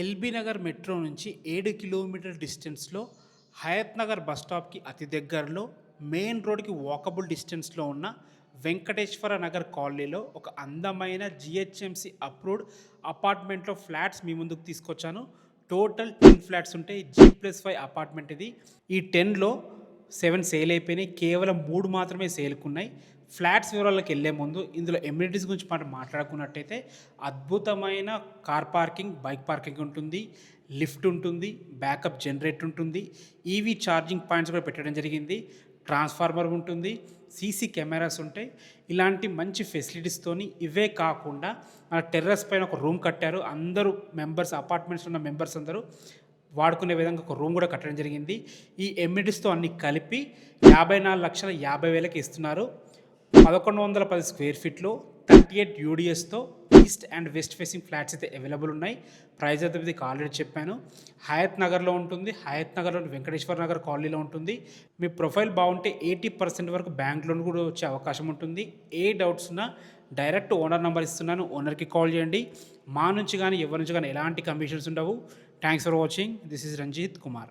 LB Nagar metro నుంచి 7 కిలోమీటర్ల డిస్టెన్స్లో హయత్ నగర్ బస్ స్టాప్కి అతి దగ్గరలో మెయిన్ రోడ్కి వాకబుల్ డిస్టెన్స్లో ఉన్న వెంకటేశ్వర నగర్ కాలనీలో ఒక అందమైన జిహెచ్ఎంసి అప్రూవ్డ్ అపార్ట్మెంట్లో ఫ్లాట్స్ మీ ముందుకు తీసుకొచ్చాను. టోటల్ 10 ఫ్లాట్స్ ఉంటాయి. G+5 అపార్ట్మెంట్ ఇది. ఈ 10లో 7 సేల్ అయిపోయినాయి. కేవలం 3 మాత్రమే సేల్కున్నాయి. ఫ్లాట్స్ వివరాలకు వెళ్ళే ముందు ఇందులో ఎమ్యూనిటీస్ గురించి మనం మాట్లాడుకున్నట్టయితే అద్భుతమైన కార్ పార్కింగ్, బైక్ పార్కింగ్ ఉంటుంది, లిఫ్ట్ ఉంటుంది, బ్యాకప్ జనరేటర్ ఉంటుంది, ఈవీ ఛార్జింగ్ పాయింట్స్ కూడా పెట్టడం జరిగింది, ట్రాన్స్ఫార్మర్ ఉంటుంది, సీసీ కెమెరాస్ ఉంటాయి. ఇలాంటి మంచి ఫెసిలిటీస్తోని ఇవే కాకుండా మన టెర్రస్ పైన ఒక రూమ్ కట్టారు. అందరూ మెంబర్స్, అపార్ట్మెంట్స్ ఉన్న మెంబర్స్ అందరూ వాడుకునే విధంగా ఒక రూమ్ కూడా కట్టడం జరిగింది. ఈ ఎమ్యూనిటీస్తో అన్ని కలిపి 54,50,000కి ఇస్తున్నారు. 1110 స్క్వేర్ ఫీట్లో 38 యూడిఎస్తో east and west facing flats అయితే అవైలబుల్ ఉన్నాయి. ప్రైస్ అయితే మీకు ఆల్రెడీ చెప్పాను. హయత్ నగర్లో ఉంటుంది. హయత్ నగర్లో వెంకటేశ్వర నగర్ కాలనీలో ఉంటుంది. మీ ప్రొఫైల్ బాగుంటే 80% వరకు బ్యాంక్ లోన్ కూడా వచ్చే అవకాశం ఉంటుంది. ఏ డౌట్స్ ఉన్నా డైరెక్ట్ ఓనర్ నెంబర్ ఇస్తున్నాను, ఓనర్కి కాల్ చేయండి. మా నుంచి కానీ ఎవరి నుంచి కానీ ఎలాంటి కమిషన్స్ ఉండవు. Thanks for watching. This is Ranjith Kumar.